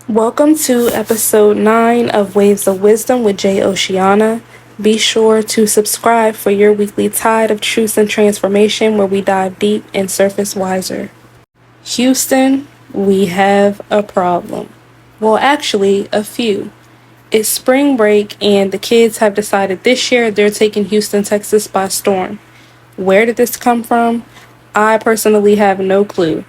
Welcome to episode 9 of Waves of Wisdom with J.OCEANA. Be sure to subscribe for your weekly tide of truth and transformation where we dive deep and surface wiser. Houston, we have a problem. Well, actually, a few. It's spring break and the kids have decided this year they're taking Houston, Texas by storm. Where did this come from? I personally have no clue.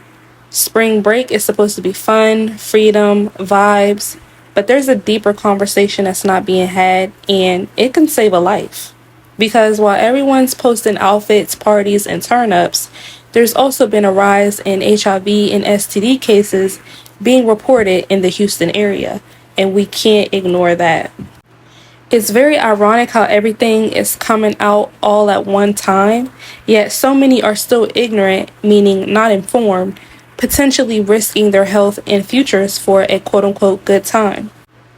Spring break is supposed to be fun, freedom, vibes, but there's a deeper conversation that's not being had, and it can save a life. Because while everyone's posting outfits, parties, and turn-ups, there's also been a rise in HIV and STD cases being reported in the Houston area, and we can't ignore that. It's very ironic how everything is coming out all at one time, yet so many are still ignorant, meaning not informed, potentially risking their health and futures for a quote-unquote good time.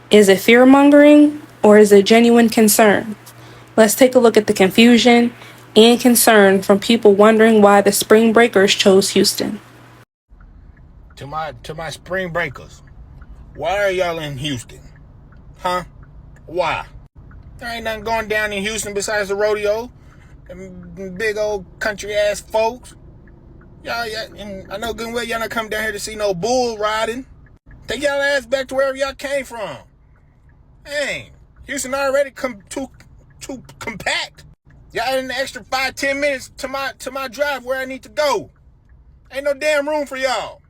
Is it fear-mongering or is it genuine concern? Let's take a look at the confusion and concern from people wondering why the spring breakers chose Houston. To my spring breakers, why are y'all in Houston? Huh? Why? There ain't nothing going down in Houston besides the rodeo. Them big old country ass folks. Y'all, and I know good and well y'all not come down here to see no bull riding. Take y'all ass back to wherever y'all came from. Dang, Houston already too compact. Y'all adding an extra 5-10 minutes to my drive where I need to go. Ain't no damn room for y'all.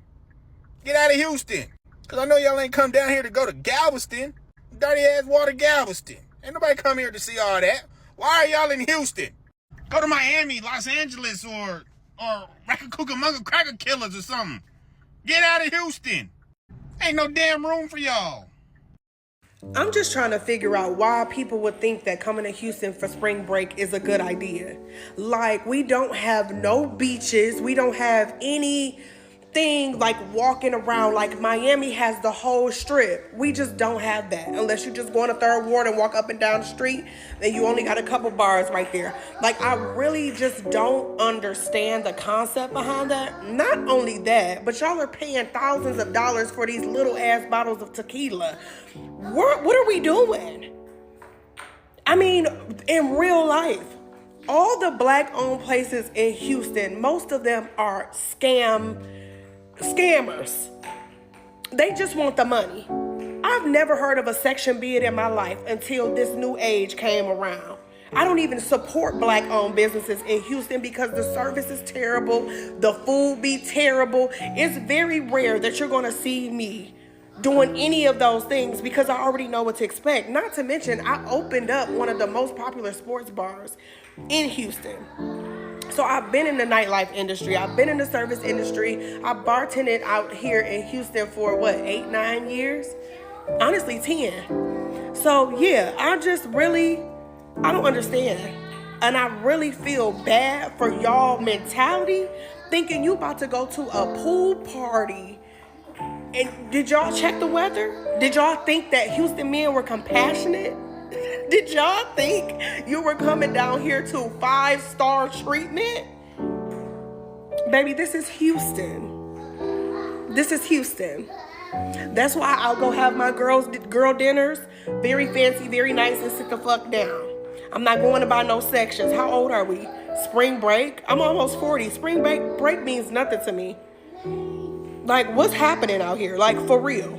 Get out of Houston. Cause I know y'all ain't come down here to go to Galveston. Dirty ass water Galveston. Ain't nobody come here to see all that. Why are y'all in Houston? Go to Miami, Los Angeles, or Cucamonga Cracker Killers or something. Get out of Houston. Ain't no damn room for y'all. I'm just trying to figure out why people would think that coming to Houston for spring break is a good idea. Like, we don't have no beaches. We don't have anything like walking around. Like, Miami has the whole strip. We just don't have that. Unless you just go on a third ward and walk up and down the street, then you only got a couple bars right there. Like, I really just don't understand the concept behind that. Not only that, but y'all are paying thousands of dollars for these little ass bottles of tequila. What are we doing? I mean, in real life, all the black-owned places in Houston, most of them are scammers. They just want the money. I've never heard of a section bid in my life until this new age came around. I don't even support black-owned businesses in Houston because the service is terrible, the food be terrible. It's very rare that you're gonna see me doing any of those things because I already know what to expect. Not to mention, I opened up one of the most popular sports bars in Houston. So I've been in the nightlife industry. I've been in the service industry. I bartended out here in Houston for 8-9 years? Honestly, 10. So yeah, I don't understand. And I really feel bad for y'all mentality, thinking you about to go to a pool party. And did y'all check the weather? Did y'all think that Houston men were compassionate? Did y'all think you were coming down here to 5-star treatment? Baby, this is Houston. This is Houston. That's why I'll go have my girl dinners, very fancy, very nice, and sit the fuck down. I'm not going to buy no sections. How old are we? Spring break? I'm almost 40. Spring break means nothing to me. Like, what's happening out here? Like, for real.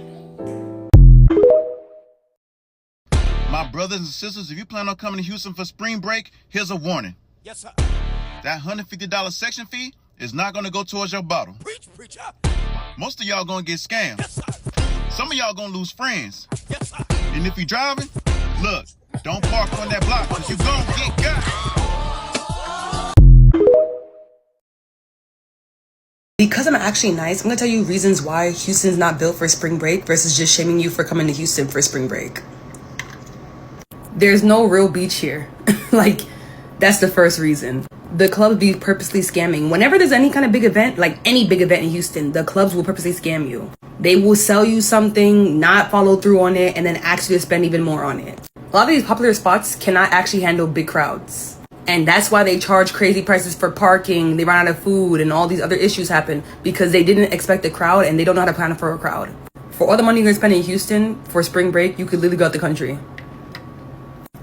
My brothers and sisters, if you plan on coming to Houston for spring break, here's a warning. Yes, sir. That $150 section fee is not going to go towards your bottle. Preach. Most of y'all going to get scammed. Yes, sir. Some of y'all going to lose friends. Yes, sir. And if you're driving, look, don't park on that block because you're going to get got. Because I'm actually nice, I'm gonna tell you reasons why Houston's not built for spring break versus just shaming you for coming to Houston for spring break. There's no real beach here. Like, that's the first reason. The clubs be purposely scamming. Whenever there's any kind of big event, like any big event in Houston, the clubs will purposely scam you. They will sell you something, not follow through on it, and then ask you to spend even more on it. A lot of these popular spots cannot actually handle big crowds. And that's why they charge crazy prices for parking. They run out of food and all these other issues happen because they didn't expect a crowd and they don't know how to plan for a crowd. For all the money you're gonna spend in Houston for spring break, you could literally go out the country.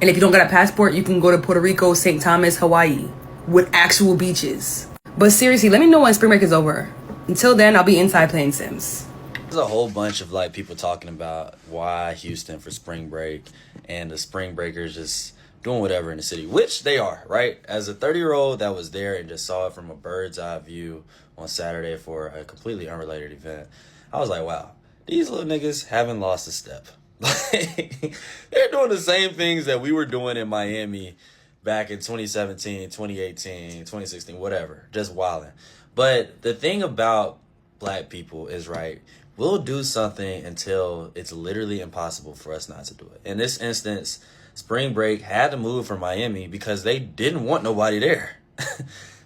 And if you don't got a passport, you can go to Puerto Rico, St. Thomas, Hawaii, with actual beaches. But seriously, let me know when spring break is over. Until then, I'll be inside playing Sims. There's a whole bunch of like people talking about why Houston for spring break, and the spring breakers just doing whatever in the city, which they are, right? As a 30-year-old that was there and just saw it from a bird's eye view on Saturday for a completely unrelated event, I was like, wow, these little niggas haven't lost a step. They're doing the same things that we were doing in Miami back in 2017, 2018, 2016, whatever, just wilding. But the thing about black people is, right, we'll do something until it's literally impossible for us not to do it. In this instance, spring break had to move from Miami because they didn't want nobody there.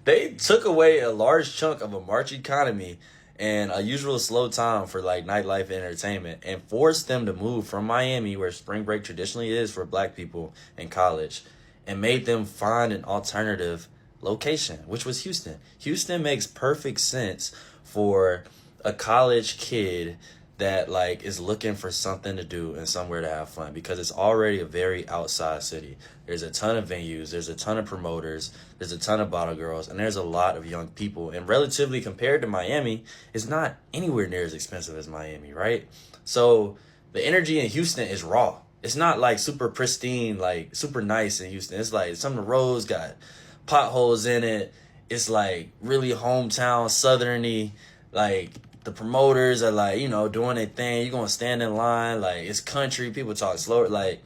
They took away a large chunk of a March economy and a usual slow time for like nightlife and entertainment, and forced them to move from Miami, where spring break traditionally is for black people in college, and made them find an alternative location, which was Houston. Houston makes perfect sense for a college kid that like is looking for something to do and somewhere to have fun, because it's already a very outside city. There's a ton of venues, there's a ton of promoters, there's a ton of bottle girls, and there's a lot of young people. And relatively compared to Miami, it's not anywhere near as expensive as Miami, right? So the energy in Houston is raw. It's not like super pristine, like super nice in Houston. It's like some of the roads got potholes in it. It's like really hometown southerny. Like the promoters are like, you know, doing their thing. You're going to stand in line. Like it's country. People talk slower. Like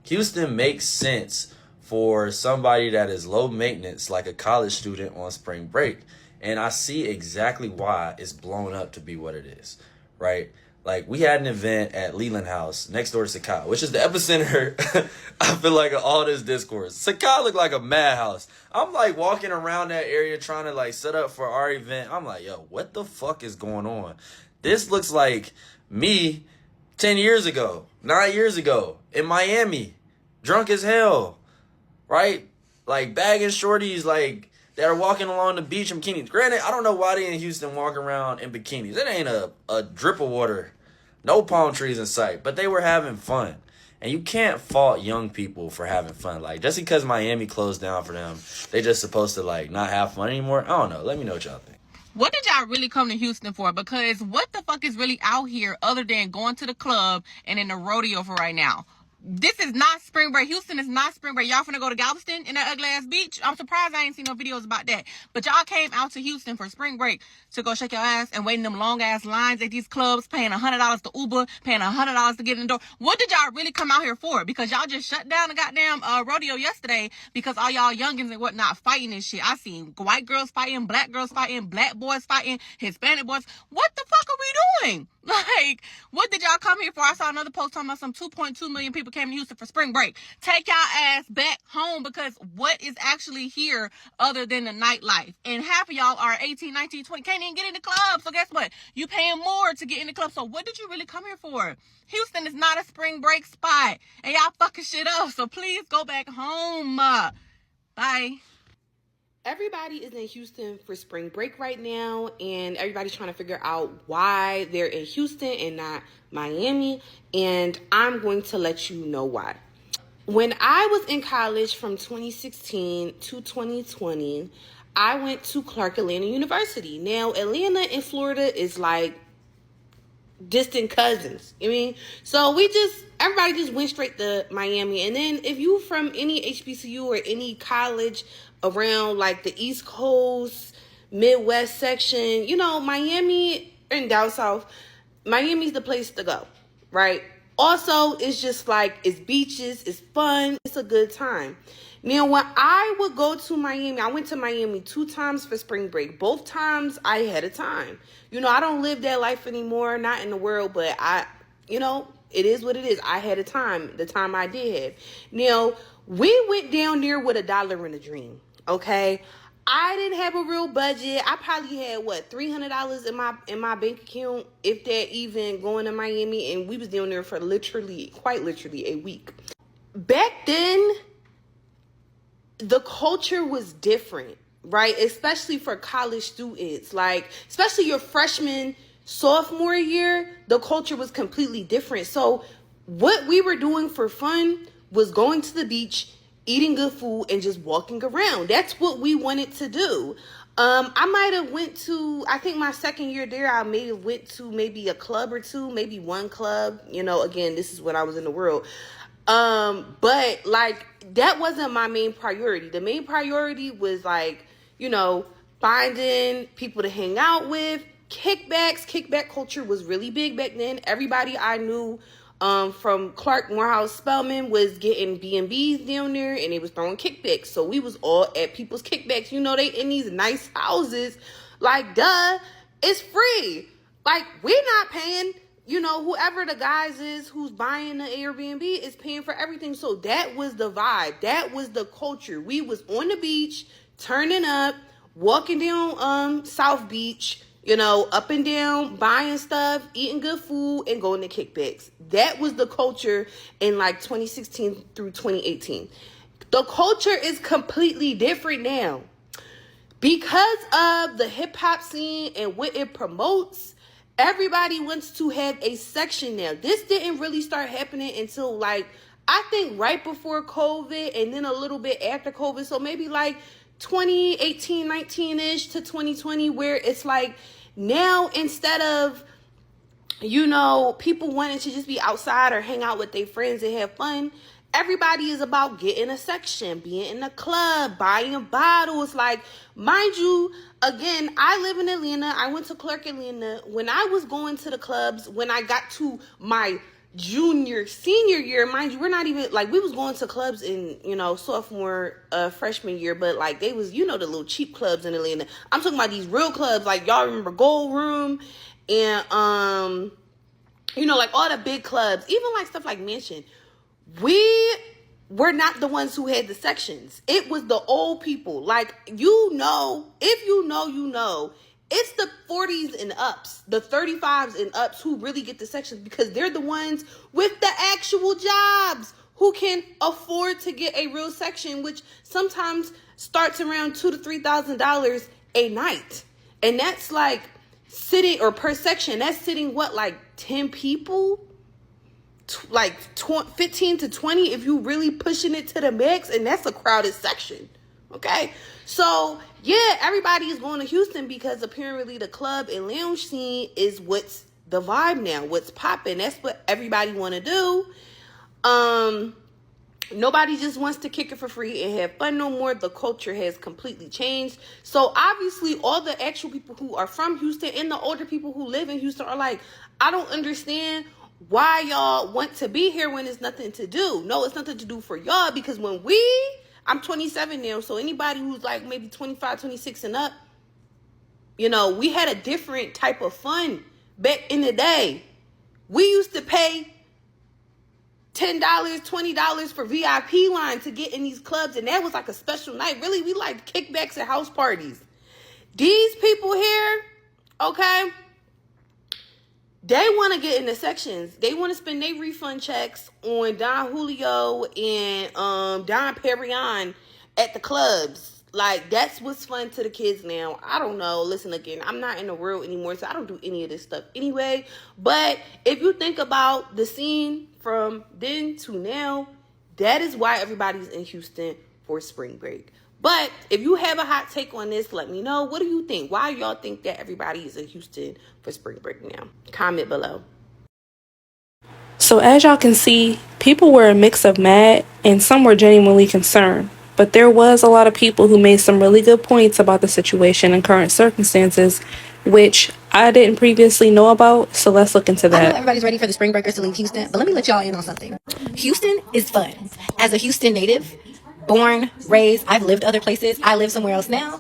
Houston makes sense for somebody that is low maintenance, like a college student on spring break. And I see exactly why it's blown up to be what it is, right? Like, we had an event at Leland House next door to Sakai, which is the epicenter, I feel like, of all this discourse. Sakai looked like a madhouse. I'm, like, walking around that area trying to, like, set up for our event. I'm like, yo, what the fuck is going on? This looks like me 10 years ago, 9 years ago, in Miami, drunk as hell, right? Like, bagging shorties, like, that are walking along the beach in bikinis. Granted, I don't know why they in Houston walk around in bikinis. It ain't a drip of water. No palm trees in sight. But they were having fun. And you can't fault young people for having fun. Like, just because Miami closed down for them, they just supposed to, like, not have fun anymore? I don't know. Let me know what y'all think. What did y'all really come to Houston for? Because what the fuck is really out here other than going to the club and in the rodeo for right now? This is not spring break. Houston is not spring break. Y'all finna go to Galveston in that ugly ass beach? I'm surprised I ain't seen no videos about that. But y'all came out to Houston for spring break to go shake your ass and wait in them long ass lines at these clubs, paying $100 to Uber, paying $100 to get in the door. What did y'all really come out here for? Because y'all just shut down the goddamn rodeo yesterday because all y'all youngins and whatnot fighting and shit. I seen white girls fighting, black girls fighting, black boys fighting, Hispanic boys. What the fuck are we doing? Like, what did y'all come here for? I saw another post talking about some 2.2 million people came to Houston for spring break. Take y'all ass back home, because what is actually here other than the nightlife? And half of y'all are 18, 19, 20, can't even get in the club. So guess what? You paying more to get in the club. So what did you really come here for? Houston is not a spring break spot, and y'all fucking shit up. So please go back home. Bye. Everybody is in Houston for spring break right now, and everybody's trying to figure out why they're in Houston and not Miami, and I'm going to let you know why. When I was in college from 2016 to 2020, I went to Clark Atlanta University. Now, Atlanta and Florida is like distant cousins. I mean, so everybody just went straight to Miami. And then if you from any HBCU or any college around like the East Coast, Midwest section, you know, Miami and down south, Miami's the place to go, right? Also, it's just like, it's beaches, it's fun, it's a good time. Now, when I would go to Miami, I went to Miami 2 times for spring break. Both times I had a time. You know, I don't live that life anymore, not in the world, but you know, it is what it is. I had a time, the time I did have. Now, we went down there with $1 in a dream, okay? I didn't have a real budget. I probably had, $300 in my bank account, if that even, going to Miami, and we was down there for quite literally a week. Back then, the culture was different, right? Especially for college students, like, especially your freshman Sophomore year, the culture was completely different. So what we were doing for fun was going to the beach, eating good food, and just walking around. That's what we wanted to do. I might have went to, I think my second year there, I may have went to maybe a club or two, maybe one club. You know, again, this is when I was in the world. But like, that wasn't my main priority. The main priority was like, you know, finding people to hang out with, kickback culture was really big back then. Everybody I knew from Clark, Morehouse, Spelman was getting B&Bs down there, and they was throwing kickbacks. So we was all at people's kickbacks. You know, they in these nice houses. Like, duh, it's free. Like, we're not paying. You know, whoever the guys is who's buying the Airbnb is paying for everything. So that was the vibe. That was the culture. We was on the beach, turning up, walking down South Beach, you know, up and down, buying stuff, eating good food, and going to kickbacks. That was the culture in like 2016 through 2018. The culture is completely different now. Because of the hip hop scene and what it promotes, everybody wants to have a section now. This didn't really start happening until like, I think right before COVID and then a little bit after COVID. So maybe like 2018, 19-ish to 2020, where it's like now instead of, you know, people wanting to just be outside or hang out with their friends and have fun, everybody is about getting a section, being in a club, buying bottles. Like, mind you, again, I live in Atlanta. I went to Clark, Atlanta. When I was going to the clubs, when I got to my senior year, mind you, we're not even, like, we was going to clubs in, you know, sophomore, freshman year, but, like, they was, you know, the little cheap clubs in Atlanta. I'm talking about these real clubs, like, y'all remember Gold Room and, you know, like, all the big clubs, even, like, stuff like Mansion. We were not the ones who had the sections. It was the old people. Like, you know, if you know, you know. It's the 40s and ups, the 35s and ups who really get the sections because they're the ones with the actual jobs who can afford to get a real section, which sometimes starts around $2,000 to $3,000 a night. And that's like sitting, or per section, that's sitting what, like 10 people? Like 15 to 20 if you really pushing it to the max, and that's a crowded section. Okay, so yeah, everybody is going to Houston because apparently the club and lounge scene is what's the vibe now, what's popping. That's what everybody want to do. Nobody just wants to kick it for free and have fun no more. The culture has completely changed. So obviously all the actual people who are from Houston and the older people who live in Houston are like, I don't understand why y'all want to be here when it's nothing to do. No, it's nothing to do for y'all, because when I'm 27 now, so anybody who's like maybe 25, 26 and up, you know, we had a different type of fun back in the day. We used to pay $10, $20 for VIP line to get in these clubs, and that was like a special night. Really, we liked kickbacks and house parties. These people here, okay, they want to get in the sections. They want to spend their refund checks on Don Julio and Don Perignon at the clubs. Like, that's what's fun to the kids now. I don't know. Listen, again, I'm not in the world anymore, so I don't do any of this stuff anyway. But if you think about the scene from then to now, that is why everybody's in Houston for spring break. But if you have a hot take on this, let me know. What do you think? Why y'all think that everybody is in Houston for spring break now? Comment below. So as y'all can see, people were a mix of mad and some were genuinely concerned. But there was a lot of people who made some really good points about the situation and current circumstances, which I didn't previously know about. So let's look into I know that. everybody's ready for the spring breakers to leave Houston, but let me let y'all in on something. Houston is fun. As a Houston native, born, raised, I've lived other places. I live somewhere else now.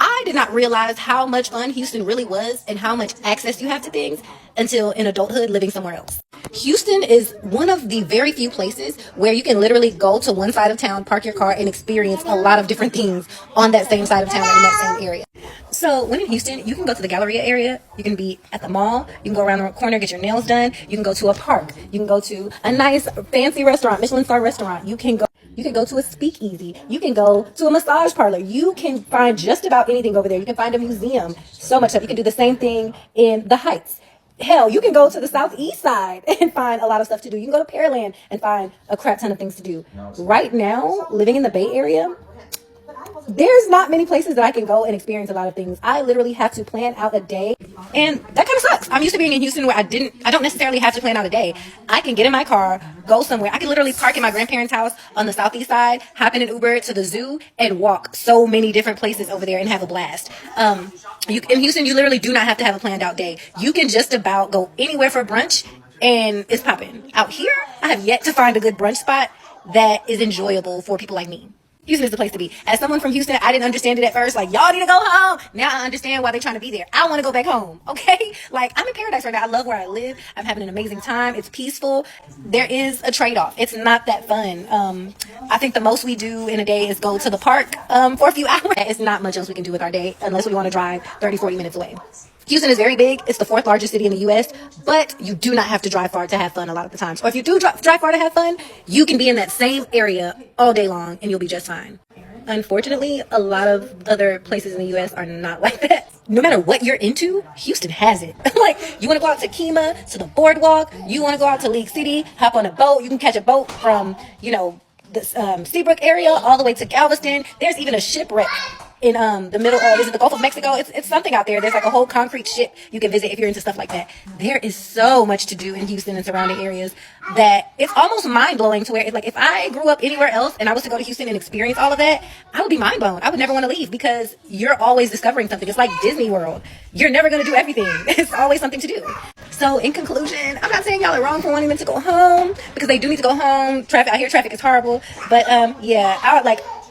I did not realize how much fun Houston really was and how much access you have to things until in adulthood living somewhere else. Houston is one of the very few places where you can literally go to one side of town, park your car, and experience a lot of different things on that same side of town in that same area. So when in Houston, you can go to the Galleria area, you can be at the mall, you can go around the corner, get your nails done, you can go to a park, you can go to a nice fancy restaurant, Michelin star restaurant, you can You can go to a speakeasy. You can go to a massage parlor. You can find just about anything over there. You can find a museum. So much stuff. You can do the same thing in the Heights. Hell, you can go to the southeast side and find a lot of stuff to do. You can go to Pearland and find a crap ton of things to do. Right now, living in the Bay Area, there's not many places that I can go and experience a lot of things. I literally have to plan out a day, and that kind of sucks. I'm used to being in Houston where I don't necessarily have to plan out a day. I can get in my car, go somewhere. I can literally park in my grandparents' house on the southeast side, hop in an Uber to the zoo, and walk so many different places over there and have a blast. In Houston, you literally do not have to have a planned out day. You can just about go anywhere for brunch, and it's popping. Out here, I have yet to find a good brunch spot that is enjoyable for people like me. Houston is the place to be. As someone from Houston, I didn't understand it at first. Like, y'all need to go home. Now I understand why they're trying to be there. I want to go back home. Okay? Like, I'm in paradise right now. I love where I live. I'm having an amazing time. It's peaceful. There is a trade-off. It's not that fun. I think the most we do in a day is go to the park for a few hours. It's not much else we can do with our day unless we want to drive 30, 40 minutes away. Houston is very big. It's the 4th largest city in the U.S., but you do not have to drive far to have fun a lot of the times. Or if you do drive far to have fun, you can be in that same area all day long and you'll be just fine. Unfortunately, a lot of other places in the U.S. are not like that. No matter what you're into, Houston has it. Like, you want to go out to Kemah, to the boardwalk, you want to go out to League City, hop on a boat. You can catch a boat from, the Seabrook area all the way to Galveston. There's even a shipwreck in the middle of, is it the Gulf of Mexico? It's something out there. There's like a whole concrete ship you can visit if you're into stuff like that. There is so much to do in Houston and surrounding areas that it's almost mind-blowing to where it's like, if I grew up anywhere else and I was to go to Houston and experience all of that, I would be mind-blown. I would never want to leave because you're always discovering something. It's like Disney World. You're never going to do everything. It's always something to do. So in conclusion, I'm not saying y'all are wrong for wanting them to go home, because they do need to go home. I hear traffic is horrible. But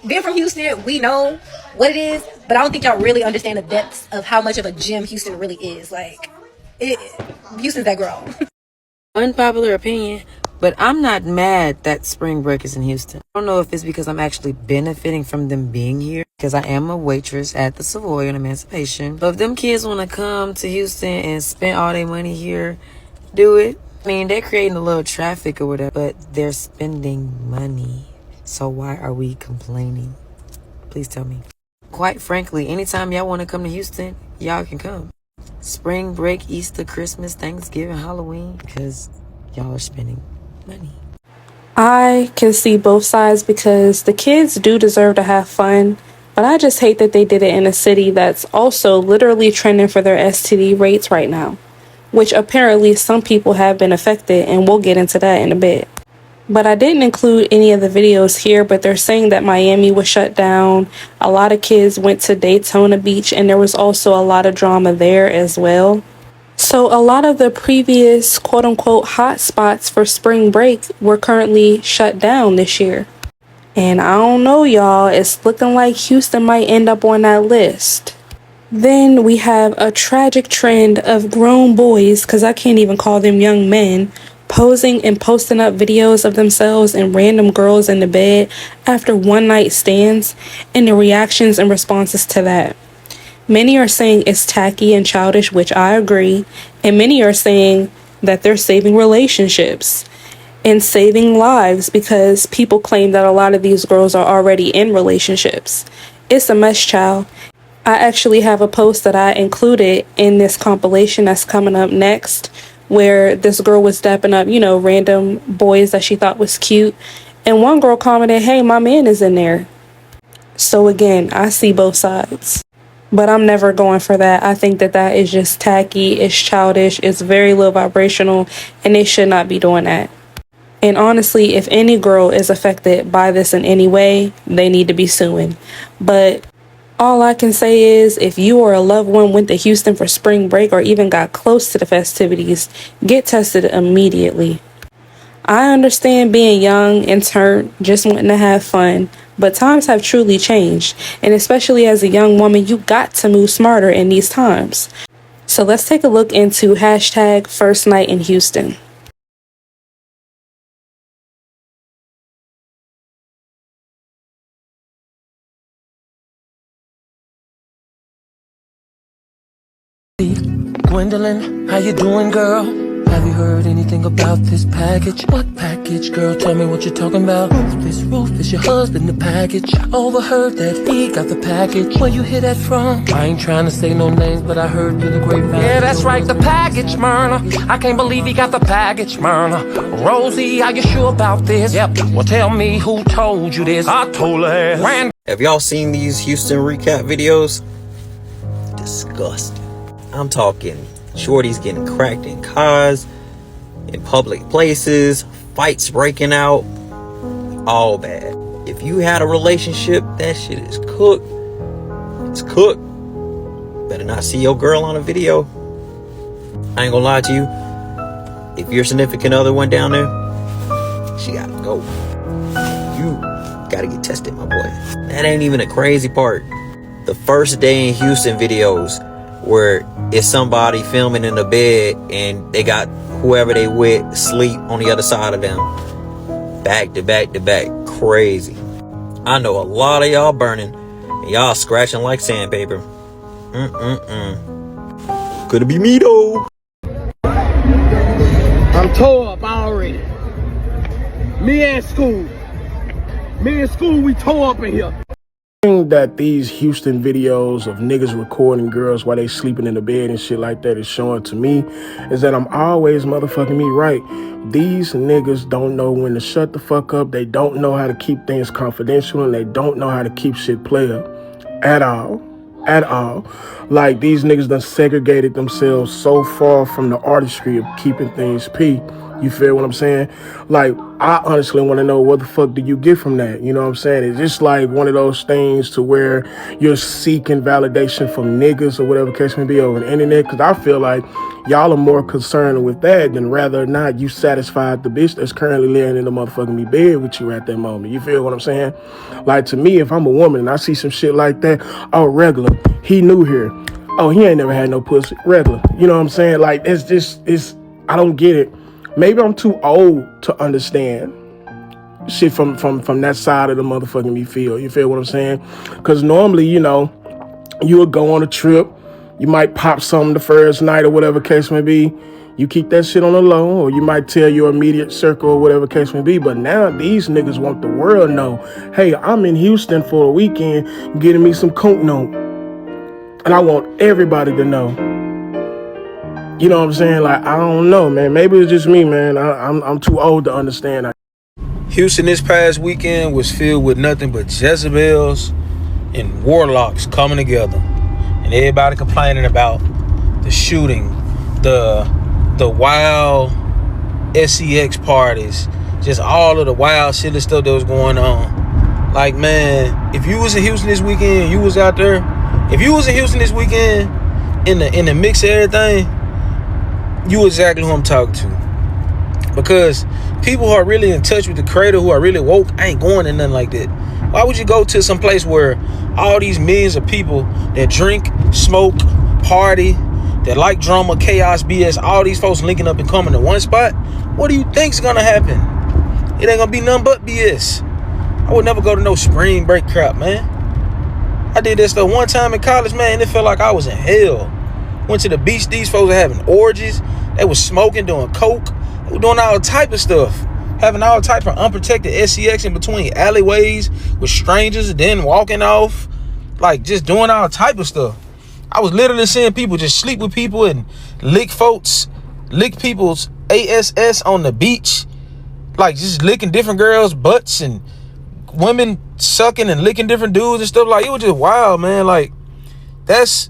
being from Houston, we know what it is, but I don't think y'all really understand the depths of how much of a gem Houston really is. Like, Houston's that girl. Unpopular opinion, but I'm not mad that spring break is in Houston. I don't know if it's because I'm actually benefiting from them being here, because I am a waitress at the Savoy on Emancipation. But if them kids want to come to Houston and spend all their money here, do it. I mean, they're creating a little traffic or whatever, but they're spending money. So why are we complaining? Please tell me. Quite frankly, anytime y'all want to come to Houston, y'all can come. Spring break, Easter, Christmas, Thanksgiving, Halloween, because y'all are spending money. I can see both sides because the kids do deserve to have fun, but I just hate that they did it in a city that's also literally trending for their STD rates right now, which apparently some people have been affected, and we'll get into that in a bit. But I didn't include any of the videos here, but they're saying that Miami was shut down. A lot of kids went to Daytona Beach, and there was also a lot of drama there as well. So a lot of the previous quote-unquote hot spots for spring break were currently shut down this year. And I don't know, y'all, it's looking like Houston might end up on that list. Then we have a tragic trend of grown boys, because I can't even call them young men, posing and posting up videos of themselves and random girls in the bed after one night stands, and the reactions and responses to that. Many are saying it's tacky and childish, which I agree, and many are saying that they're saving relationships and saving lives because people claim that a lot of these girls are already in relationships. It's a mess, child. I actually have a post that I included in this compilation that's coming up next, where this girl was dapping up, random boys that she thought was cute. And one girl commented, "Hey, my man is in there." So again, I see both sides. But I'm never going for that. I think that is just tacky, it's childish, it's very low vibrational, and they should not be doing that. And honestly, if any girl is affected by this in any way, they need to be suing. But all I can say is, if you or a loved one went to Houston for spring break or even got close to the festivities, get tested immediately. I understand being young and turned, just wanting to have fun, but times have truly changed. And especially as a young woman, you got to move smarter in these times. So let's take a look into hashtag first night in Houston. Gwendolyn, how you doing, girl? Have you heard anything about this package? What package, girl? Tell me what you're talking about. Rufus, your husband, the package. Overheard that he got the package. Where you hear that from? I ain't trying to say no names, but I heard through the grapevine. Yeah, that's right, the package, Myrna. I can't believe he got the package, Myrna. Rosie, are you sure about this? Yep. Well, tell me who told you this. I told her. Have y'all seen these Houston recap videos? Disgusting. I'm talking shorties getting cracked in cars, in public places, fights breaking out, all bad. If you had a relationship, that shit is cooked. It's cooked. Better not see your girl on a video. I ain't gonna lie to you. If your significant other went down there, she gotta go. You gotta get tested, my boy. That ain't even the crazy part. The first day in Houston videos where it's somebody filming in the bed and they got whoever they with sleep on the other side of them. Back to back to back. Crazy. I know a lot of y'all burning and y'all scratching like sandpaper. Could it be me though? I'm tore up already. Me and school, we tore up in here. That these Houston videos of niggas recording girls while they sleeping in the bed and shit like that is showing to me is that I'm always motherfucking me right. These niggas don't know when to shut the fuck up. They don't know how to keep things confidential, and they don't know how to keep shit player at all. Like, these niggas done segregated themselves so far from the artistry of keeping things P. You feel what I'm saying? Like, I honestly want to know what the fuck do you get from that? You know what I'm saying? It's just like one of those things to where you're seeking validation from niggas or whatever case may be over the internet. Because I feel like y'all are more concerned with that than rather or not you satisfied the bitch that's currently laying in the motherfucking bed with you at that moment. You feel what I'm saying? Like, to me, if I'm a woman and I see some shit like that, oh, regular, he new here. Oh, he ain't never had no pussy. Regular. You know what I'm saying? Like, I don't get it. Maybe I'm too old to understand shit from that side of the motherfucking me feel. You feel what I'm saying? Because normally, you know, you would go on a trip. You might pop something the first night or whatever case may be. You keep that shit on the low, or you might tell your immediate circle or whatever case may be. But now these niggas want the world to know, hey, I'm in Houston for a weekend getting me some coke note. And I want everybody to know. You know what I'm saying? Like, I don't know, man. Maybe it's just me, man. I'm too old to understand. Houston this past weekend was filled with nothing but Jezebels and warlocks coming together. And everybody complaining about the shooting, the wild SEX parties, just all of the wild silly stuff that was going on. Like, man, if you was in Houston this weekend, you was out there. If you was in Houston this weekend in the mix of everything, you exactly who I'm talking to. Because people who are really in touch with the creator, who are really woke, ain't going to nothing like that. Why would you go to some place where all these millions of people that drink, smoke, party, that like drama, chaos, BS, all these folks linking up and coming to one spot? What do you think's gonna happen? It ain't gonna be nothing but BS. I would never go to no spring break crap, man. I did this stuff one time in college, man, and it felt like I was in hell. Went to the beach, these folks were having orgies. They was smoking, doing coke. They were doing all type of stuff. Having all type of unprotected SEX in between alleyways with strangers, then walking off. Like, just doing all type of stuff. I was literally seeing people just sleep with people and lick people's ASS on the beach. Like, just licking different girls' butts and women sucking and licking different dudes and stuff. Like, it was just wild, man. Like, that's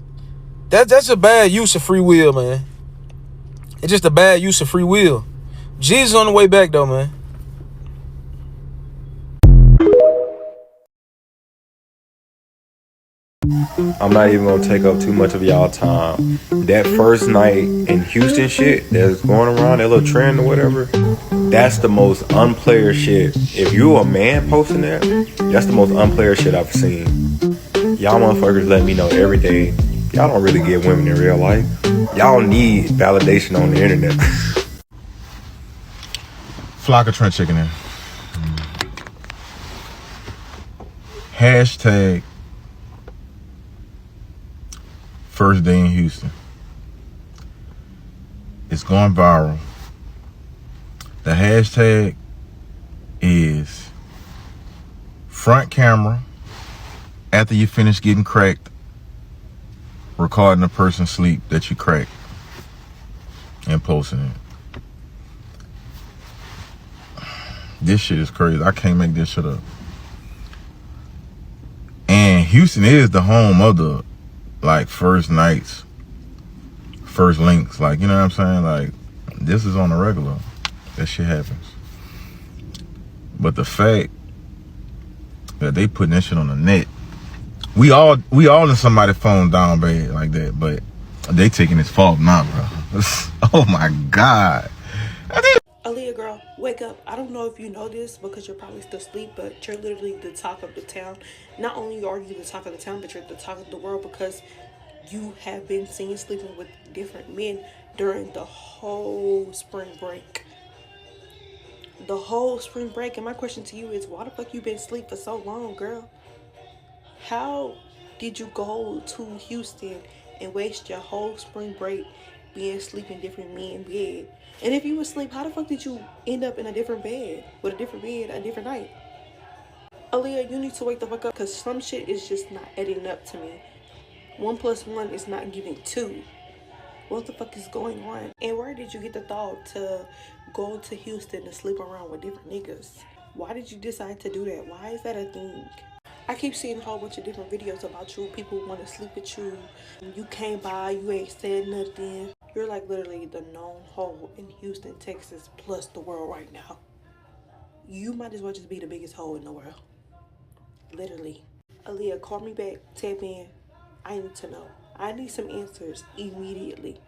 a bad use of free will, man. It's just a bad use of free will. Jesus on the way back, though, man. I'm not even gonna take up too much of y'all time. That first night in Houston shit that's going around, that little trend or whatever, that's the most unplayer shit. If you a man posting that, that's the most unplayer shit I've seen. Y'all motherfuckers let me know every day. Y'all don't really get women in real life. Y'all need validation on the internet. Flock of Trent chicken in. Hashtag first day in Houston. It's going viral. The hashtag is front camera after you finish getting cracked, recording a person sleep that you cracked and posting it. This shit is crazy. I can't make this shit up. And Houston is the home of the, like, first nights, first links. Like, you know what I'm saying? Like, this is on the regular. That shit happens. But the fact that they putting that shit on the net, we all in somebody's phone down bad like that, but they taking his fault now, bro. Oh my God. Aaliyah, girl, wake up. I don't know if you know this because you're probably still asleep, but you're literally the talk of the town. Not only are you the talk of the town, but you're the talk of the world because you have been seen sleeping with different men during the whole spring break. The whole spring break. And my question to you is, why the fuck you been asleep for so long, girl? How did you go to Houston and waste your whole spring break being asleep in different men's bed? And if you were asleep, how the fuck did you end up in a different bed with a different bed a different night? Aaliyah, you need to wake the fuck up because some shit is just not adding up to me. 1 + 1 is not giving 2. What the fuck is going on? And where did you get the thought to go to Houston to sleep around with different niggas? Why did you decide to do that? Why is that a thing? I keep seeing a whole bunch of different videos about you. People want to sleep with you. You came by, you ain't said nothing. You're like literally the known hoe in Houston, Texas, plus the world right now. You might as well just be the biggest hoe in the world. Literally. Aaliyah, call me back. Tap in. I need to know. I need some answers immediately.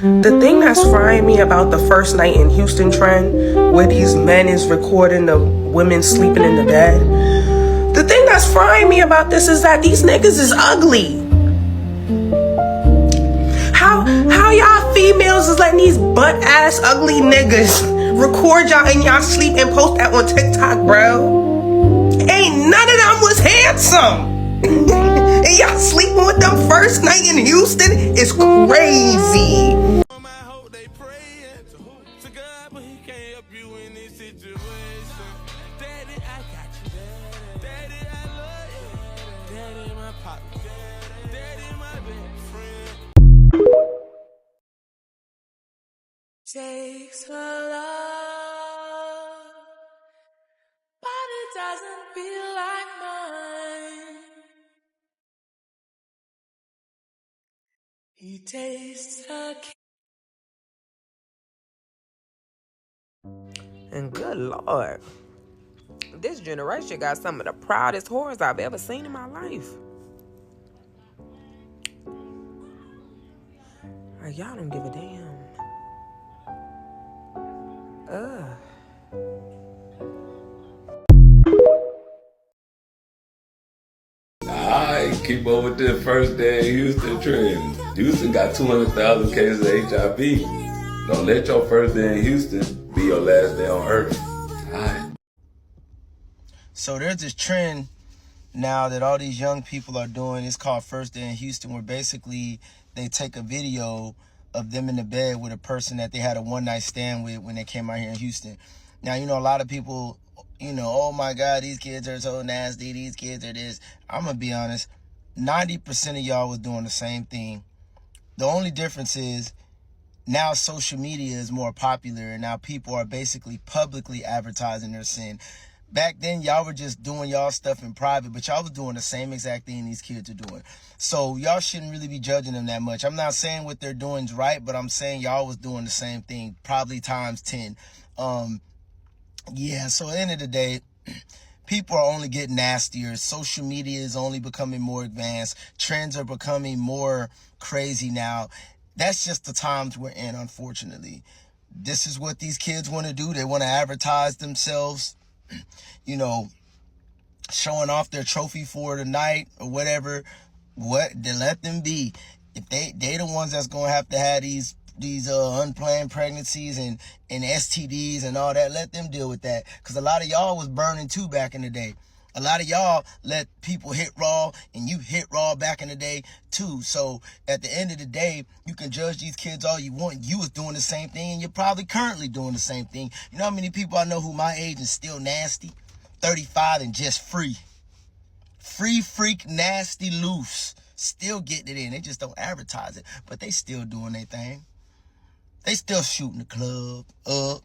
The thing that's frying me about the first night in Houston trend, where these men is recording the women sleeping in the bed, the thing that's frying me about this is that these niggas is ugly. How y'all females is letting these butt-ass ugly niggas record y'all in y'all sleep and post that on TikTok, bro? Ain't none of them was handsome. And y'all sleeping with them first night in Houston is crazy. Takes a love, but it doesn't feel like mine. He tastes a And good Lord, this generation got some of the proudest whores I've ever seen in my life. Like, y'all don't give a damn. Alright, keep up with this first day in Houston trend. Houston got 200,000 cases of HIV. Don't let your first day in Houston be your last day on earth. Alright. So there's this trend now that all these young people are doing. It's called First Day in Houston, where basically they take a video of them in the bed with a person that they had a one-night stand with when they came out here in Houston. Now, you know, a lot of people, you know, oh my God, these kids are so nasty, these kids are this. I'm gonna be honest, 90% of y'all was doing the same thing. The only difference is now social media is more popular and now people are basically publicly advertising their sin. Back then, y'all were just doing y'all stuff in private, but y'all was doing the same exact thing these kids are doing. So y'all shouldn't really be judging them that much. I'm not saying what they're doing is right, but I'm saying y'all was doing the same thing, probably times 10. Yeah, so at the end of the day, people are only getting nastier. Social media is only becoming more advanced. Trends are becoming more crazy now. That's just the times we're in, unfortunately. This is what these kids want to do. They want to advertise themselves, you know, showing off their trophy for the night or whatever. What? They let them be. If they the ones that's going to have these unplanned pregnancies and STDs and all that. Let them deal with that, because a lot of y'all was burning too back in the day. A lot of y'all let people hit raw, and you hit raw back in the day too. So at the end of the day, you can judge these kids all you want. You was doing the same thing, and you're probably currently doing the same thing. You know how many people I know who my age is still nasty? 35 and just free. Free, freak, nasty, loose. Still getting it in. They just don't advertise it, but they still doing their thing. They still shooting the club up.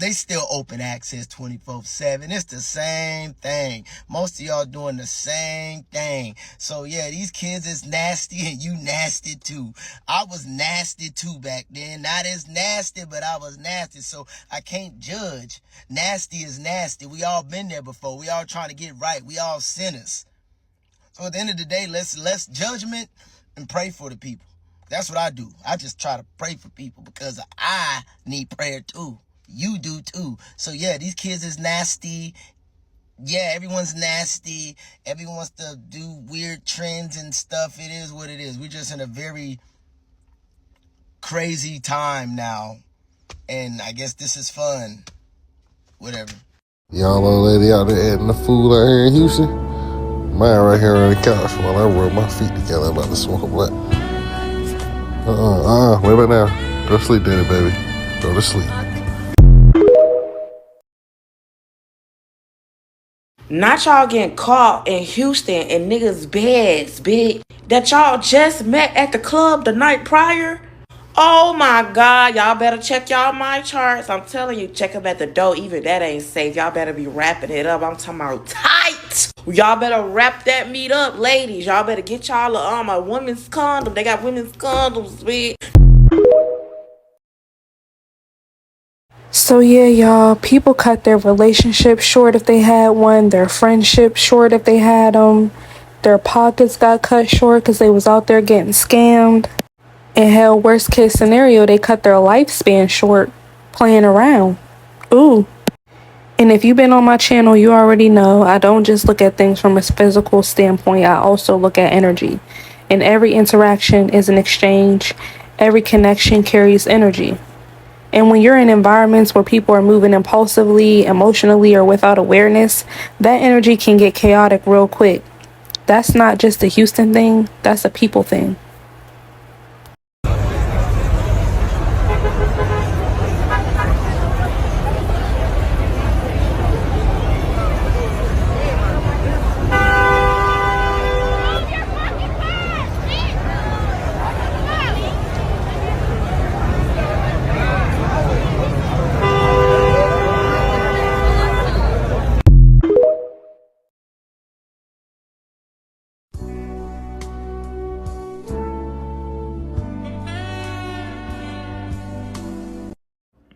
They still open access 24/7. It's the same thing. Most of y'all doing the same thing. So yeah, these kids is nasty, and you nasty too. I was nasty too back then. Not as nasty, but I was nasty. So I can't judge. Nasty is nasty. We all been there before. We all trying to get right. We all sinners. So at the end of the day, let's judgment and pray for the people. That's what I do. I just try to pray for people, because I need prayer too. You do too. So yeah, these kids is nasty. Yeah, everyone's nasty. Everyone wants to do weird trends and stuff. It is what it is. We're just in a very crazy time now. And I guess this is fun. Whatever. Y'all old lady out there adding the food out here in Houston. Mine right here on the couch while I rub my feet together about to smoke a blunt. Wait a minute now. Go to sleep, Daddy, baby. Go to sleep. Not y'all getting caught in Houston in niggas' beds, bitch. That y'all just met at the club the night prior. Oh my God, y'all better check y'all my charts. I'm telling you, check them at the door. Even that ain't safe. Y'all better be wrapping it up. I'm talking about tight. Y'all better wrap that meat up, ladies. Y'all better get y'all a women's condom. They got women's condoms, bitch. So yeah, y'all, people cut their relationship short if they had one, their friendship short if they had them, their pockets got cut short because they was out there getting scammed. And hell, worst case scenario, they cut their lifespan short playing around. Ooh. And if you've been on my channel, you already know I don't just look at things from a physical standpoint, I also look at energy. And every interaction is an exchange. Every connection carries energy. And when you're in environments where people are moving impulsively, emotionally, or without awareness, that energy can get chaotic real quick. That's not just a Houston thing, that's a people thing.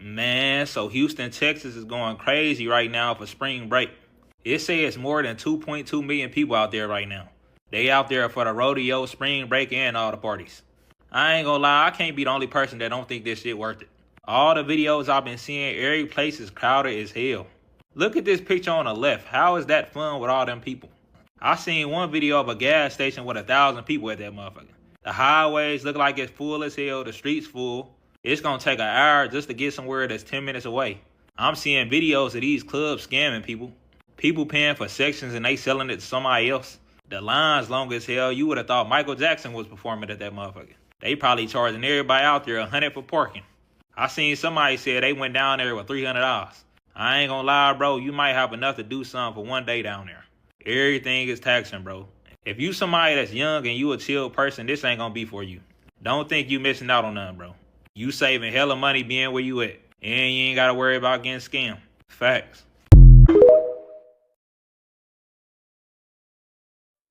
Man, so Houston, Texas is going crazy right now for spring break. It says more than 2.2 million people out there right now. They out there for the rodeo, spring break, and all the parties. I ain't gonna lie, I can't be the only person that don't think this shit worth it. All the videos I've been seeing, every place is crowded as hell. Look at this picture on the left. How is that fun with all them people? I seen one video of a gas station with 1,000 people at that motherfucker. The highways look like it's full as hell, the streets full. It's gonna take an hour just to get somewhere that's 10 minutes away. I'm seeing videos of these clubs scamming people. People paying for sections and they selling it to somebody else. The line's long as hell. You would have thought Michael Jackson was performing at that motherfucker. They probably charging everybody out there $100 for parking. I seen somebody say they went down there with $300. I ain't gonna lie, bro. You might have enough to do something for one day down there. Everything is taxing, bro. If you somebody that's young and you a chill person, this ain't gonna be for you. Don't think you missing out on nothing, bro. You saving hella money being where you at. And you ain't gotta worry about getting scammed. Facts.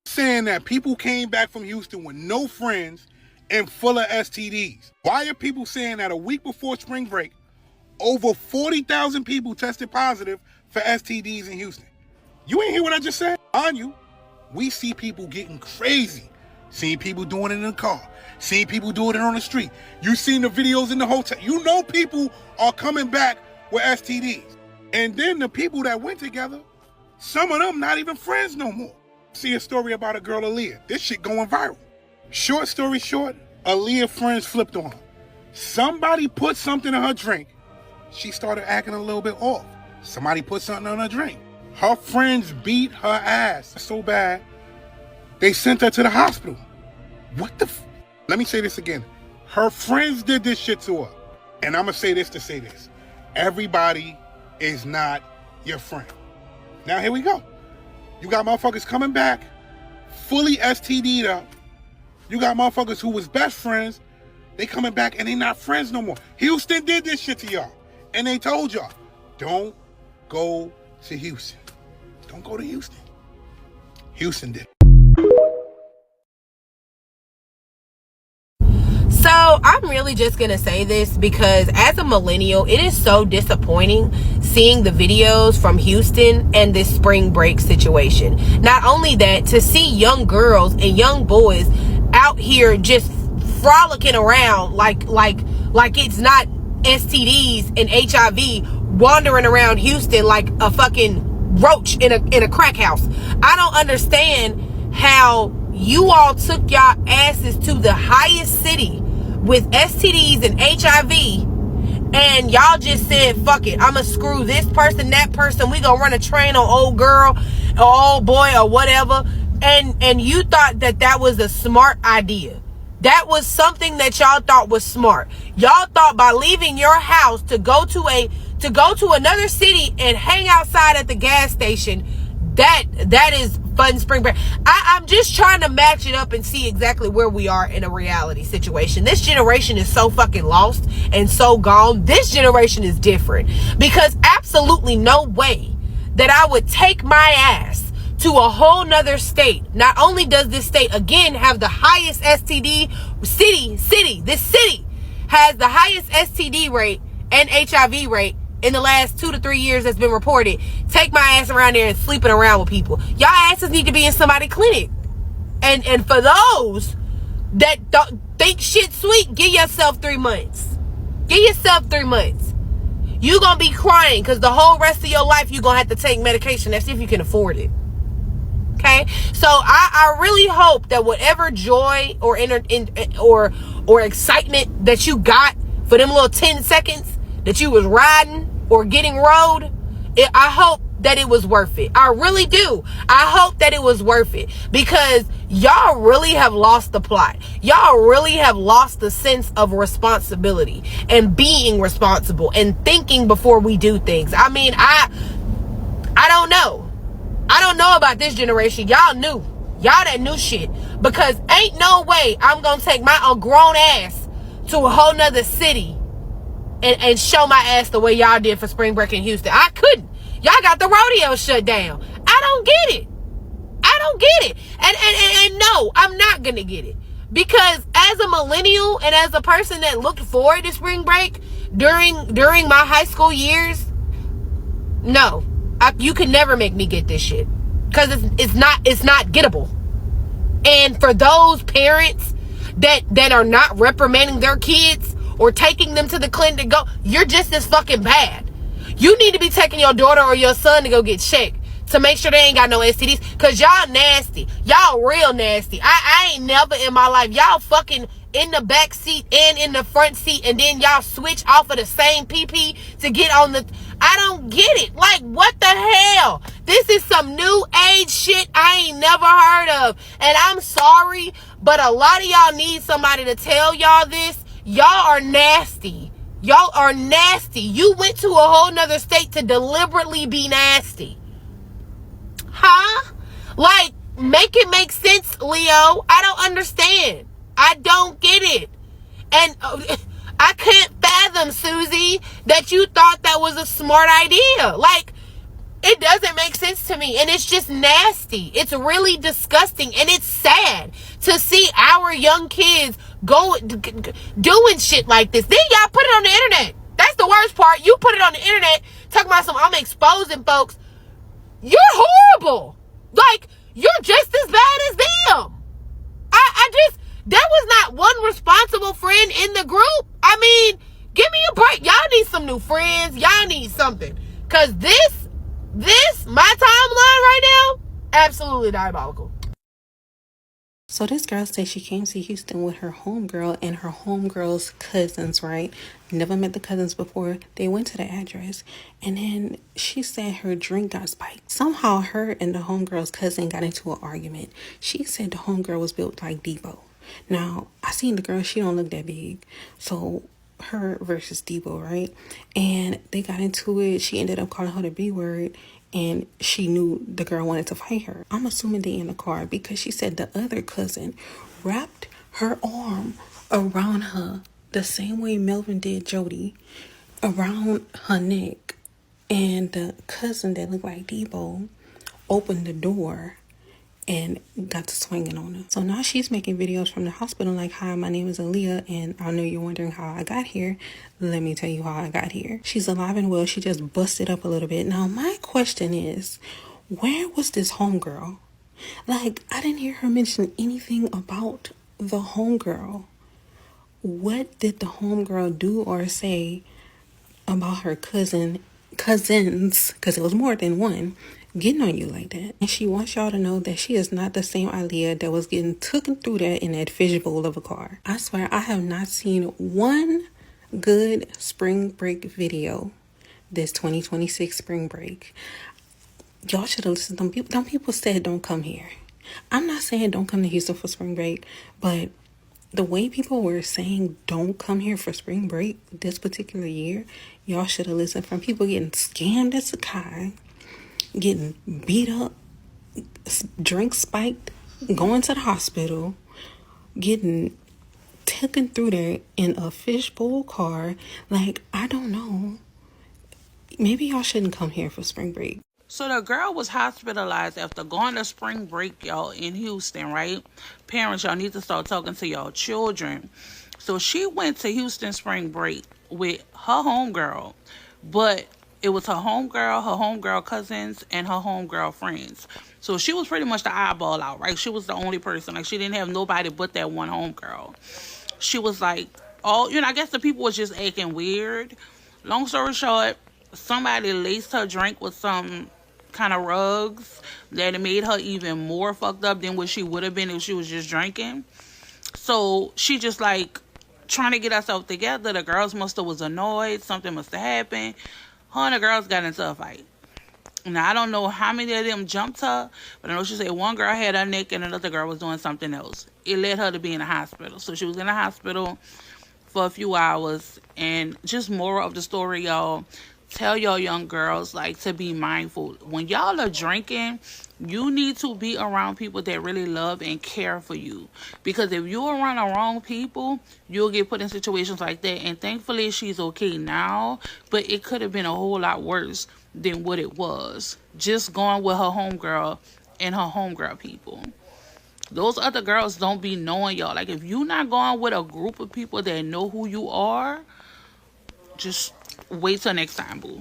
Saying that people came back from Houston with no friends and full of STDs. Why are people saying that a week before spring break, over 40,000 people tested positive for STDs in Houston? You ain't hear what I just said? On you. We see people getting crazy. Seeing people doing it in the car. Seeing people doing it on the street. You seen the videos in the hotel. You know people are coming back with STDs. And then the people that went together, some of them not even friends no more. See a story about a girl, Aaliyah. This shit going viral. Short story short, Aaliyah friends flipped on her. Somebody put something in her drink. She started acting a little bit off. Somebody put something on her drink. Her friends beat her ass so bad, they sent her to the hospital. What the Let me say this again. Her friends did this shit to her. And I'm going to say this to say this. Everybody is not your friend. Now, here we go. You got motherfuckers coming back, fully STD'd up. You got motherfuckers who was best friends. They coming back and they not friends no more. Houston did this shit to y'all. And they told y'all, don't go to Houston. Don't go to Houston. Houston did. So I'm really just gonna say this because as a millennial, it is so disappointing seeing the videos from Houston and this spring break situation. Not only that, to see young girls and young boys out here just frolicking around like it's not STDs and HIV wandering around Houston like a fucking roach in a crack house. I don't understand how you all took y'all asses to the highest city with STDs and HIV and y'all just said, fuck it, I'ma screw this person, that person, we gonna run a train on old girl or old boy or whatever, and you thought that was a smart idea. That was something that y'all thought was smart. Y'all thought by leaving your house to go to another city and hang outside at the gas station, that is fun spring break. I'm just trying to match it up and see exactly where we are in a reality situation. This generation is so fucking lost and so gone. This generation is different because absolutely no way that I would take my ass to a whole nother state. Not only does this state again have the highest STD this city has the highest STD rate and HIV rate in the last 2 to 3 years that's been reported. Take my ass around there and sleeping around with people. Y'all asses need to be in somebody's clinic. And for those that think shit sweet, give yourself 3 months. Give yourself 3 months. You gonna be crying because the whole rest of your life you gonna have to take medication. That's if you can afford it. Okay, so I really hope that whatever joy or excitement that you got for them little 10 seconds that you was riding or getting rode, I hope that it was worth it. I really do. I hope that it was worth it because y'all really have lost the plot. Y'all really have lost the sense of responsibility and being responsible and thinking before we do things. I mean, I don't know. I don't know about this generation. Y'all knew. Y'all that knew shit. Because ain't no way I'm gonna take my grown ass to a whole nother city and show my ass the way y'all did for spring break in Houston. I couldn't. Y'all got the rodeo shut down. I don't get it. I don't get it. And no, I'm not gonna get it. Because as a millennial and as a person that looked forward to spring break during my high school years, no. You can never make me get this shit. Because it's not gettable. And for those parents that are not reprimanding their kids or taking them to the clinic to go, you're just as fucking bad. You need to be taking your daughter or your son to go get checked to make sure they ain't got no STDs. Because y'all nasty. Y'all real nasty. I ain't never in my life. Y'all fucking in the back seat and in the front seat, and then y'all switch off of the same PP to get on the... I don't get it. Like, what the hell? This is some new age shit I ain't never heard of. And I'm sorry, but a lot of y'all need somebody to tell y'all this. Y'all are nasty. Y'all are nasty. You went to a whole nother state to deliberately be nasty. Huh? Like, make it make sense, Leo. I don't understand. I don't get it. And I can't fathom, Susie, that you thought that was a smart idea. Like, it doesn't make sense to me. And it's just nasty. It's really disgusting. And it's sad to see our young kids doing shit like this. Then y'all put it on the internet. That's the worst part. You put it on the internet, talking about I'm exposing folks. You're horrible. Like, you're just as bad as them. There was not one responsible friend in the group. I mean, give me a break. Y'all need some new friends. Y'all need something. Because my timeline right now, absolutely diabolical. So this girl said she came to Houston with her homegirl and her homegirl's cousins, right? Never met the cousins before. They went to the address and then she said her drink got spiked. Somehow her and the homegirl's cousin got into an argument. She said the homegirl was built like Debo. Now, I seen the girl, she don't look that big. So her versus Debo, right? And they got into it. She ended up calling her the B word. And she knew the girl wanted to fight her. I'm assuming they in the car because she said the other cousin wrapped her arm around her the same way Melvin did Jody, around her neck. And the cousin that looked like Debo opened the door and got to swinging on her. So now she's making videos from the hospital like, hi, my name is Aaliyah, and I know you're wondering how I got here. Let me tell you how I got here. She's alive and well. She just busted up a little bit. Now, my question is, where was this homegirl? Like, I didn't hear her mention anything about the homegirl. What did the homegirl do or say about her cousins, because it was more than one, getting on you like that? And she wants y'all to know that she is not the same Aaliyah that was getting taken through that in that fishbowl of a car. I swear I have not seen one good spring break video this 2026 spring break. Y'all should have listened to them people. Them people said don't come here. I'm not saying don't come to Houston for spring break, but the way people were saying don't come here for spring break this particular year, y'all should have listened. From people getting scammed at Sakai, getting beat up, drink spiked, going to the hospital, getting taken through there in a fishbowl car. Like, I don't know. Maybe y'all shouldn't come here for spring break. So the girl was hospitalized after going to spring break, y'all, in Houston, right? Parents, y'all need to start talking to y'all children. So she went to Houston spring break with her homegirl, but it was her homegirl cousins, and her homegirl friends. So she was pretty much the eyeball out, right? She was the only person. Like, she didn't have nobody but that one homegirl. She was like, I guess the people was just acting weird. Long story short, somebody laced her drink with some kind of rugs that it made her even more fucked up than what she would have been if she was just drinking. So she just like trying to get herself together. The girls must have was annoyed. Something must have happened. Her and the girls got into a fight. Now, I don't know how many of them jumped her, but I know she said one girl had her neck and another girl was doing something else. It led her to be in the hospital. So she was in the hospital for a few hours. And just moral of the story, y'all, tell your young girls, like, to be mindful. When y'all are drinking, you need to be around people that really love and care for you. Because if you're around the wrong people, you'll get put in situations like that. And thankfully, she's okay now. But it could have been a whole lot worse than what it was. Just going with her homegirl and her homegirl people. Those other girls don't be knowing y'all. Like, if you're not going with a group of people that know who you are, just wait till next time, boo.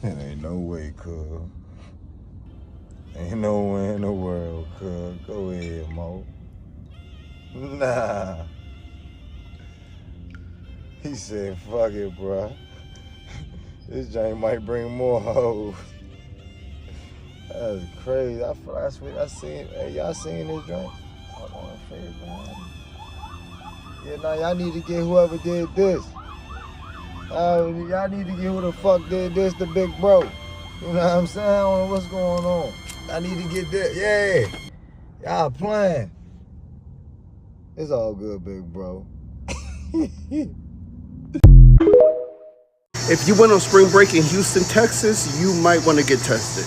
It ain't no way, cuz. Ain't no way in the world, cuz. Go ahead, Mo. Nah. He said, fuck it, bruh. This joint might bring more hoes. That's crazy. I feel last week I seen, hey, y'all seen this joint? Hold on, man. Yeah, now y'all need to get whoever did this. Y'all need to get who the fuck did this, the big bro. You know what I'm saying? I don't know what's going on. I need to get that. Yeah. Y'all playing. It's all good, big bro. If you went on spring break in Houston, Texas, you might want to get tested.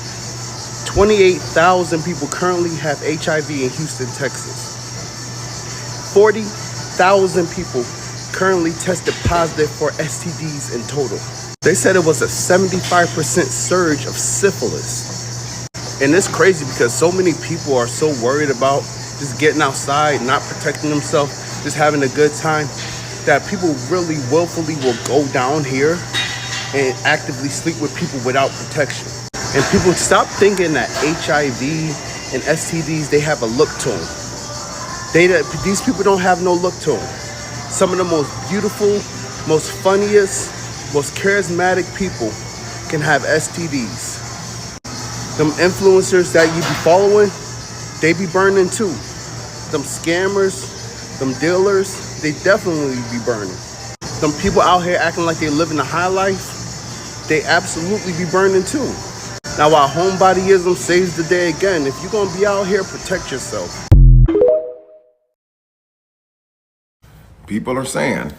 28,000 people currently have HIV in Houston, Texas. 40,000 people currently tested positive for STDs in total. They said it was a 75% surge of syphilis. And it's crazy because so many people are so worried about just getting outside, not protecting themselves, just having a good time, that people really willfully will go down here and actively sleep with people without protection. And people stop thinking that HIV and STDs, they have a look to them. These people don't have no look to them. Some of the most beautiful, most funniest, most charismatic people can have STDs. Them influencers that you be following, they be burning too. Them scammers, them dealers, they definitely be burning. Them people out here acting like they living a high life, they absolutely be burning too. Now while homebodyism saves the day again, if you're gonna be out here, protect yourself. People are saying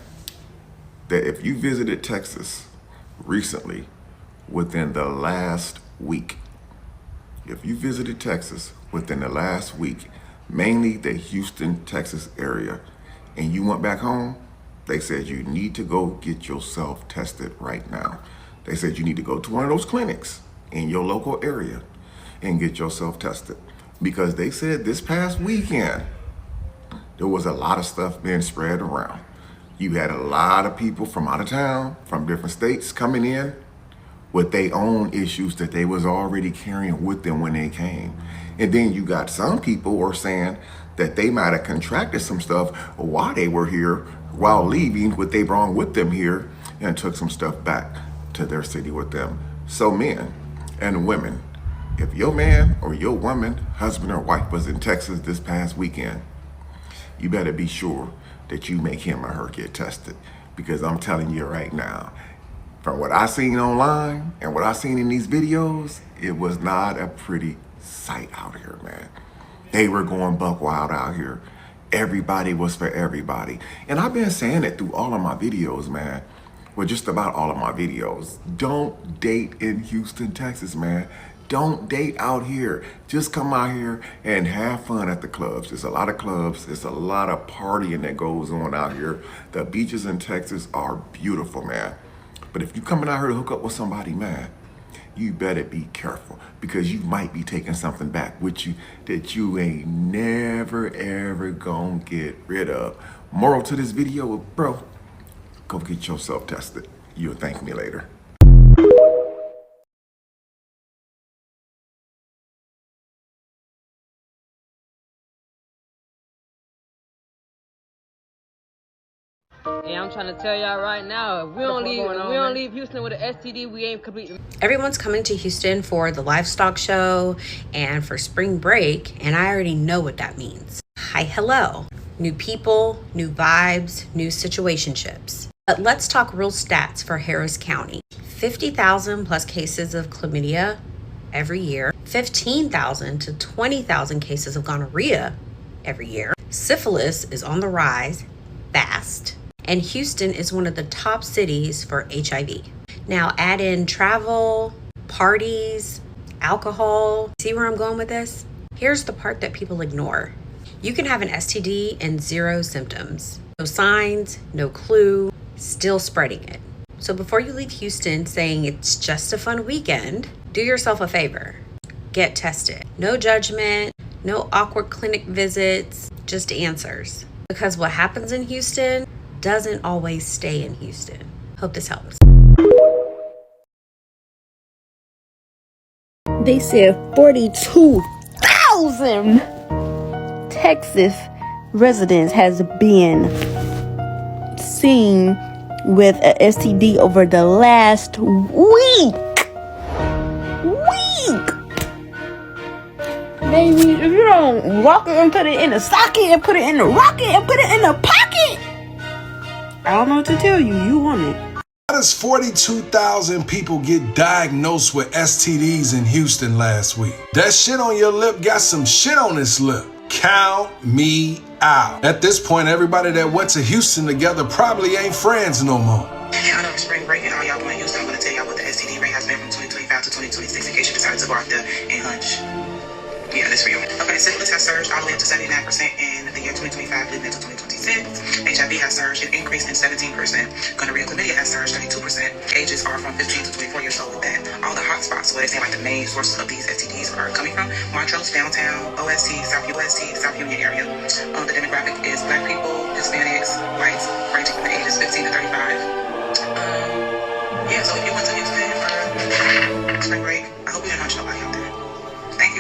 that if you visited Texas recently, within the last week, mainly the Houston, Texas area, and you went back home, they said you need to go get yourself tested right now. They said you need to go to one of those clinics in your local area and get yourself tested. Because they said this past weekend, there was a lot of stuff being spread around. You had a lot of people from out of town, from different states coming in with their own issues that they was already carrying with them when they came. And then you got some people who are saying that they might have contracted some stuff while they were here, while leaving what they brought with them here, and took some stuff back to their city with them. So men and women, if your man or your woman, husband or wife was in Texas this past weekend, you better be sure that you make him or her get tested. Because I'm telling you right now, from what I seen online and what I seen in these videos, it was not a pretty sight out here, man. They were going buck wild out here. Everybody was for everybody. And I've been saying it through all of my videos, man. Well, just about all of my videos. Don't date in Houston, Texas, man. Don't date out here. Just come out here and have fun at the clubs. There's a lot of clubs. There's a lot of partying that goes on out here. The beaches in Texas are beautiful, man. But if you're coming out here to hook up with somebody, man, you better be careful, because you might be taking something back with you that you ain't never, ever gonna get rid of. Moral to this video, bro, go get yourself tested. You'll thank me later. Hey, I'm trying to tell y'all right now, if we don't leave Houston with an STD, we ain't completely. Everyone's coming to Houston for the livestock show and for spring break, and I already know what that means. Hi, hello. New people, new vibes, new situationships. But let's talk real stats for Harris County. 50,000 plus cases of chlamydia every year. 15,000 to 20,000 cases of gonorrhea every year. Syphilis is on the rise fast. And Houston is one of the top cities for HIV. Now add in travel, parties, alcohol. See where I'm going with this? Here's the part that people ignore. You can have an STD and 0 symptoms. No signs, no clue, still spreading it. So before you leave Houston saying it's just a fun weekend, do yourself a favor. Get tested. No judgment, no awkward clinic visits, just answers. Because what happens in Houston doesn't always stay in Houston. Hope this helps. They said 42,000 Texas residents has been seen with a STD over the last week. Baby, if you don't rock it and put it in a socket and put it in the rocket and put it in the pocket, I don't know what to tell you. You want it. How does 42,000 people get diagnosed with STDs in Houston last week? That shit on your lip got some shit on its lip. Count me out. At this point, everybody that went to Houston together probably ain't friends no more. Yeah, I know spring break and all y'all doing Houston. I'm going to tell y'all what the STD rate has been from 2025 to 2026 in case you decided to go out there and hunch. Yeah, this for you. Okay, syphilis has surged all the way up to 79% in the year 2025 leading into 2026. HIV has surged and increased in 17%. Gonorrhea and chlamydia has surged 32%. Ages are from 15 to 24 years old with that. All the hot spots where they say like the main sources of these STDs are coming from: Montrose, downtown, OST, South Union area. The demographic is black people, Hispanics, whites, ranging from the ages 15 to 35. Yeah, so if you went to Houston for spring break, I hope you didn't hunch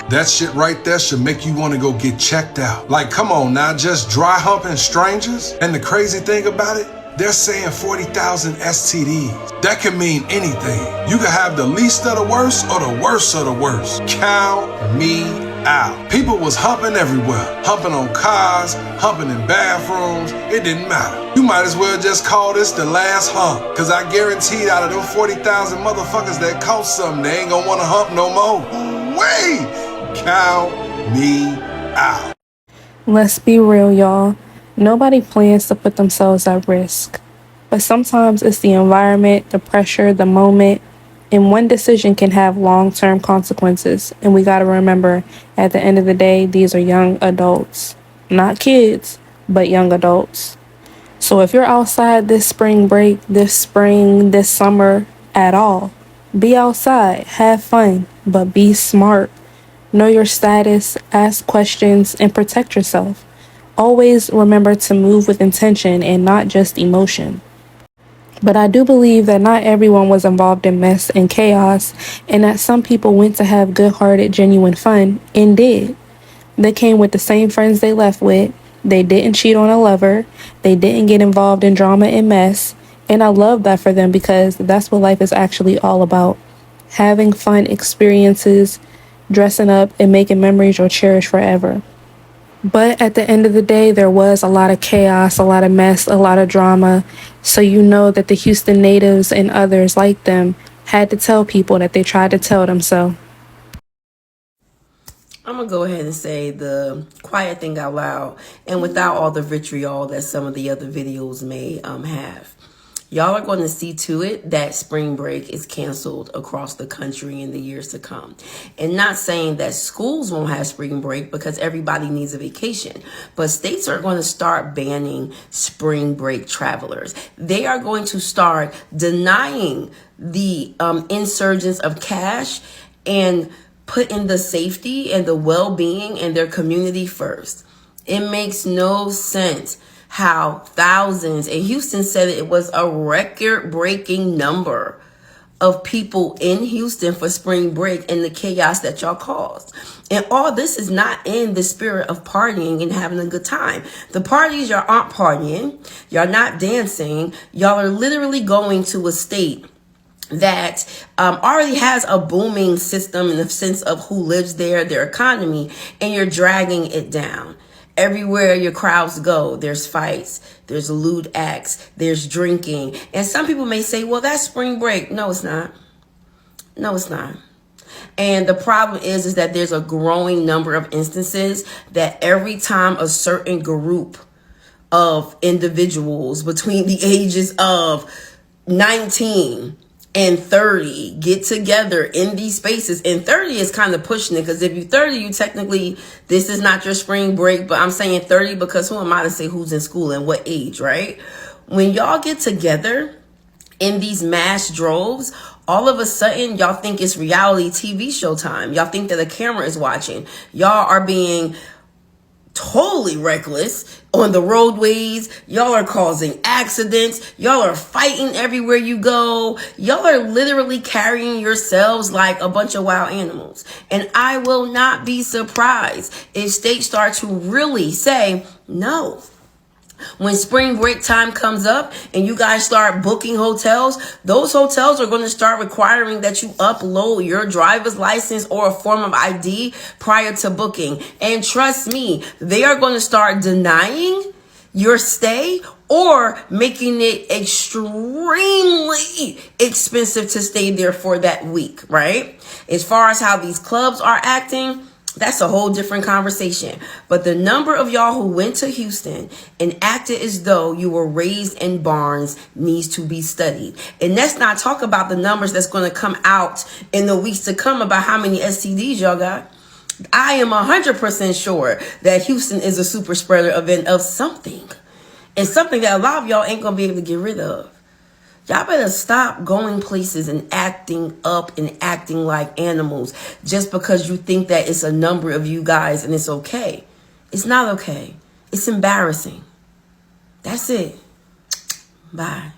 That shit right there should make you want to go get checked out. Like, come on now, just dry humping strangers? And the crazy thing about it, they're saying 40,000 STDs. That can mean anything. You can have the least of the worst or the worst of the worst. Count me out. People was humping everywhere. Humping on cars, humping in bathrooms. It didn't matter. You might as well just call this the last hump. Cause I guaranteed out of them 40,000 motherfuckers that caught something, they ain't gonna wanna hump no more. Wait! Count me out. Let's be real, y'all. Nobody plans to put themselves at risk. But sometimes it's the environment, the pressure, the moment, and one decision can have long-term consequences. And we gotta remember, at the end of the day, these are young adults. Not kids, but young adults. So if you're outside this spring break, this spring, this summer, at all, be outside, have fun, but be smart. Know your status, ask questions, and protect yourself. Always remember to move with intention and not just emotion. But I do believe that not everyone was involved in mess and chaos, and that some people went to have good-hearted, genuine fun, and did. They came with the same friends they left with. They didn't cheat on a lover. They didn't get involved in drama and mess. And I love that for them because that's what life is actually all about. Having fun experiences, dressing up, and making memories you'll cherish forever. But at the end of the day, there was a lot of chaos, a lot of mess, a lot of drama. So you know that the Houston natives and others like them had to tell people that they tried to tell them so. I'm going to go ahead and say the quiet thing out loud and without all the vitriol that some of the other videos may have. Y'all are going to see to it that spring break is canceled across the country in the years to come. And not saying that schools won't have spring break because everybody needs a vacation, but states are going to start banning spring break travelers. They are going to start denying the insurgence of cash and putting the safety and the well-being and their community first. It makes no sense how thousands, and Houston said it was a record-breaking number of people in Houston for spring break and the chaos that y'all caused. And all this is not in the spirit of partying and having a good time. The parties, y'all aren't partying. Y'all not dancing. Y'all are literally going to a state that already has a booming system in the sense of who lives there, their economy, and you're dragging it down. Everywhere your crowds go, there's fights, there's lewd acts, there's drinking. And some people may say, well, that's spring break. No, it's not. No, it's not. And the problem is that there's a growing number of instances that every time a certain group of individuals between the ages of 19 and 30 get together in these spaces, and 30 is kind of pushing it because if you're 30, you technically, this is not your spring break, but I'm saying 30 because who am I to say who's in school and what age, right? When y'all get together in these mass droves, all of a sudden y'all think it's reality TV show time. Y'all think that a camera is watching. Y'all are being totally reckless on the roadways. Y'all are causing accidents. Y'all are fighting everywhere you go. Y'all are literally carrying yourselves like a bunch of wild animals. And I will not be surprised if states start to really say no. When spring break time comes up and you guys start booking hotels, those hotels are going to start requiring that you upload your driver's license or a form of ID prior to booking. And trust me, they are going to start denying your stay or making it extremely expensive to stay there for that week, right? As far as how these clubs are acting, that's a whole different conversation. But the number of y'all who went to Houston and acted as though you were raised in barns needs to be studied. And let's not talk about the numbers that's going to come out in the weeks to come about how many STDs y'all got. I am 100% sure that Houston is a super spreader event of something. And something that a lot of y'all ain't going to be able to get rid of. Y'all better stop going places and acting up and acting like animals just because you think that it's a number of you guys and it's okay. It's not okay. It's embarrassing. That's it. Bye.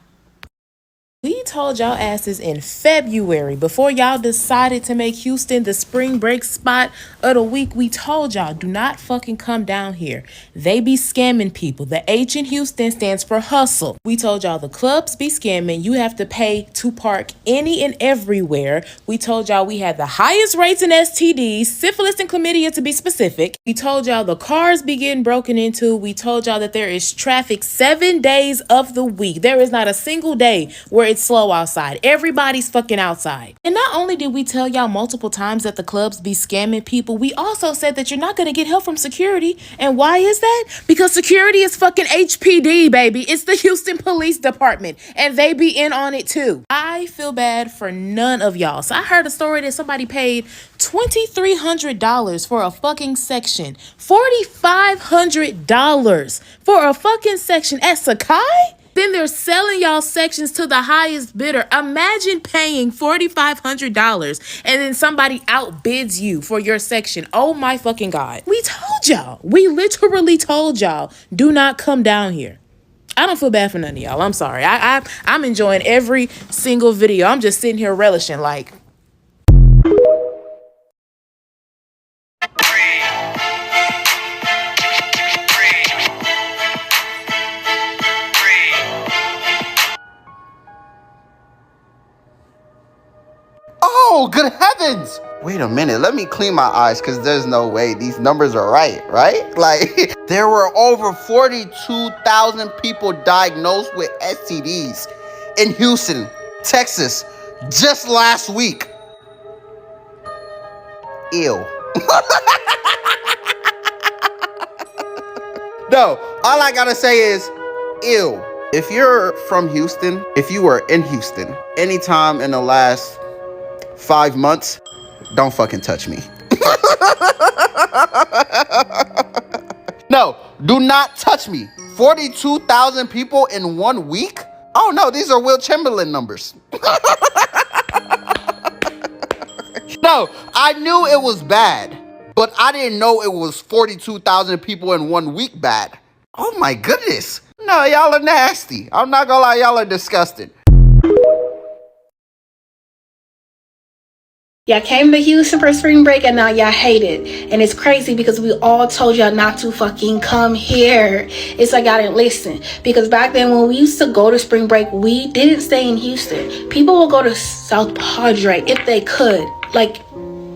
We told y'all asses in February, before y'all decided to make Houston the spring break spot of the week, we told y'all, do not fucking come down here. They be scamming people. The H in Houston stands for hustle. We told y'all the clubs be scamming. You have to pay to park any and everywhere. We told y'all we had the highest rates in STDs, syphilis and chlamydia to be specific. We told y'all the cars be getting broken into. We told y'all that there is traffic 7 days of the week. There is not a single day where it's slow outside. Everybody's fucking outside. And not only did we tell y'all multiple times that the clubs be scamming people, we also said that you're not going to get help from security. And why is that? Because security is fucking HPD, baby. It's the Houston Police Department, and they be in on it too. I feel bad for none of y'all. So I heard a story that somebody paid $2,300 for a fucking section. $4,500 for a fucking section at Sakai? Then they're selling y'all sections to the highest bidder. Imagine paying $4,500 and then somebody outbids you for your section. Oh my fucking God. We told y'all. We literally told y'all, do not come down here. I don't feel bad for none of y'all. I'm sorry. I'm enjoying every single video. I'm just sitting here relishing like... Oh, good heavens! Wait a minute, let me clean my eyes because there's no way these numbers are right? Like, there were over 42,000 people diagnosed with STDs in Houston, Texas, just last week. Ew. No, all I gotta say is, ew. If you're from Houston, if you were in Houston, anytime in the last 5 months, don't fucking touch me. No, do not touch me. 42,000 people in 1 week? Oh no, these are Will Chamberlain numbers. No, I knew it was bad, but I didn't know it was 42,000 people in 1 week bad. Oh my goodness. No, y'all are nasty. I'm not gonna lie, y'all are disgusting. Y'all came to Houston for spring break and now y'all hate it. And it's crazy because we all told y'all not to fucking come here. It's like y'all didn't listen. Because back then when we used to go to spring break, we didn't stay in Houston. People would go to South Padre if they could. Like,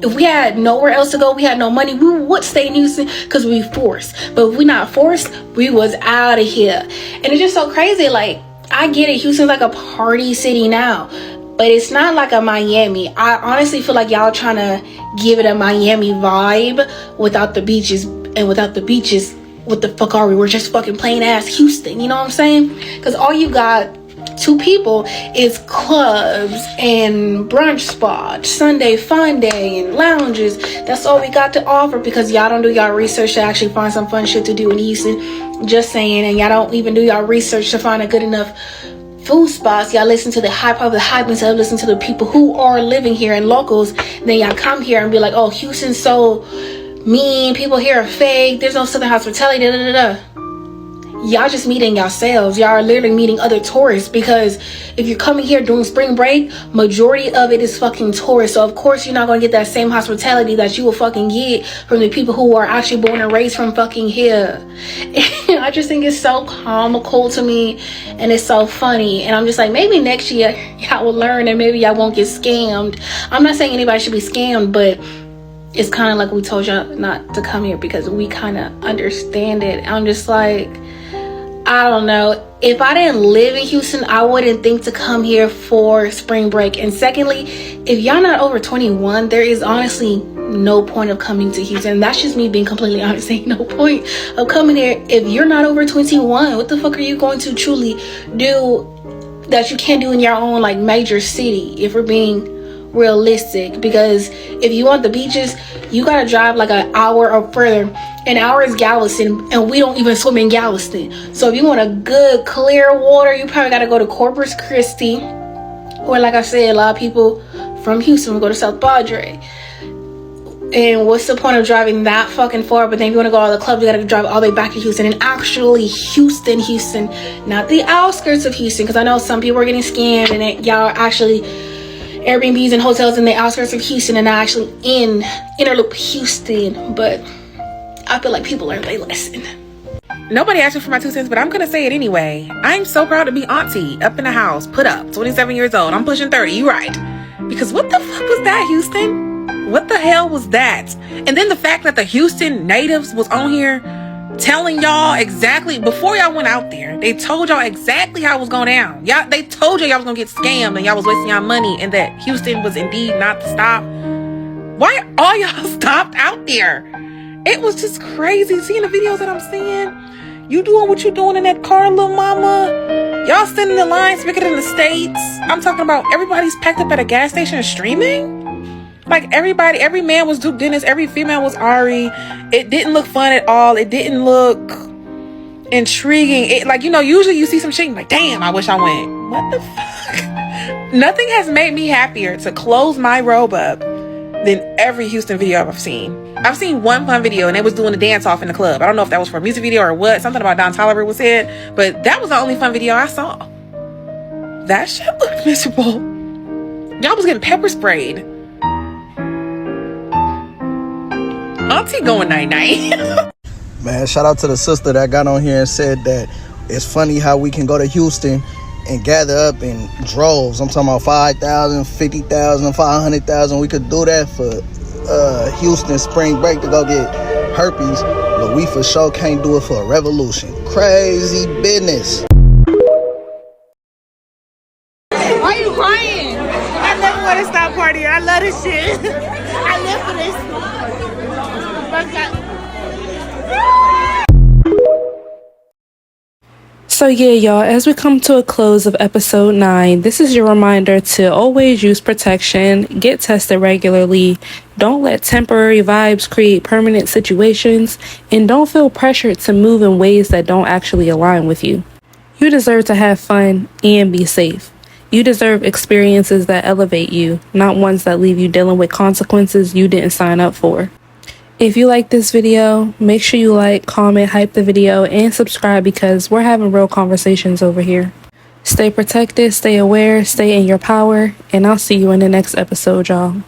if we had nowhere else to go, we had no money, we would stay in Houston because we forced. But if we not forced, we was out of here. And it's just so crazy. Like, I get it. Houston's like a party city now. But it's not like a Miami. I honestly feel like y'all trying to give it a Miami vibe without the beaches. And without the beaches, what the fuck are we? We're just fucking plain ass Houston. You know what I'm saying? Because all you got to people is clubs and brunch spots, Sunday fun day and lounges. That's all we got to offer because y'all don't do y'all research to actually find some fun shit to do in Houston. Just saying. And y'all don't even do y'all research to find a good enough food spots. Y'all listen to the hype of the hype instead of listening to the people who are living here and locals. Then y'all come here and be like, oh, Houston's so mean, people here are fake, there's no southern hospitality, da da da da. Y'all just meeting yourselves. Y'all are literally meeting other tourists because if you're coming here during spring break, majority of it is fucking tourists. So of course you're not gonna get that same hospitality that you will fucking get from the people who are actually born and raised from fucking here. And I just think it's so comical to me and it's so funny. And I'm just like, maybe next year y'all will learn and maybe y'all won't get scammed. I'm not saying anybody should be scammed, but it's kind of like we told y'all not to come here because we kind of understand it. I'm just like, I don't know. If I didn't live in Houston, I wouldn't think to come here for spring break. And secondly, if y'all not over 21, there is honestly no point of coming to Houston. That's just me being completely honest. Ain't no point of coming here. If you're not over 21, what the fuck are you going to truly do that you can't do in your own like major city, if we're being realistic? Because if you want the beaches, you gotta drive like an hour or further. An hour is Galveston, and we don't even swim in Galveston. So if you want a good clear water, you probably gotta go to Corpus Christi, or like I said, a lot of people from Houston will go to South Padre. And what's the point of driving that fucking far? But then if you want to go to the club, you gotta drive all the way back to Houston. And actually Houston, not the outskirts of Houston, because I know some people are getting scammed and y'all are actually Airbnbs and hotels in the outskirts of Houston and not actually in inner loop Houston. But I feel like people learned their lesson. Nobody asked me for my 2 cents, but I'm gonna say it anyway. I'm so proud to be auntie, up in the house, put up, 27 years old. I'm pushing 30, you right. Because what the fuck was that, Houston? What the hell was that? And then the fact that the Houston natives was on here telling y'all exactly, before y'all went out there, they told y'all exactly how it was going down. They told y'all was gonna get scammed and y'all was wasting y'all money and that Houston was indeed not to stop. Why all y'all stopped out there? It was just crazy seeing the videos that I'm seeing. You doing what you doing in that car, little mama? Y'all standing in lines bigger than the States. I'm talking about everybody's packed up at a gas station streaming. Like everybody, every man was Duke Dennis, every female was Ari. It didn't look fun at all. It didn't look intriguing. It, like, you know, usually you see some shit and like, damn, I wish I went. What the fuck? Nothing has made me happier to close my robe up than every Houston video I've seen. I've seen one fun video and they was doing a dance off in the club. I don't know if that was for a music video or what. Something about Don Toliver was said, but that was the only fun video I saw. That shit looked miserable. Y'all was getting pepper sprayed. Auntie going night-night. Man, shout out to the sister that got on here and said that it's funny how we can go to Houston and gather up in droves. I'm talking about 5,000, 50,000, 500,000. We could do that for Houston spring break to go get herpes, but we for sure can't do it for a revolution. Crazy business. Why are you crying? I never want to stop partying. I love this shit. I live for this. So yeah, y'all, as we come to a close of episode 9, this is your reminder to always use protection, get tested regularly, don't let temporary vibes create permanent situations, and don't feel pressured to move in ways that don't actually align with you. You deserve to have fun and be safe. You deserve experiences that elevate you, not ones that leave you dealing with consequences you didn't sign up for. If you like this video, make sure you like, comment, hype the video, and subscribe because we're having real conversations over here. Stay protected, stay aware, stay in your power, and I'll see you in the next episode, y'all.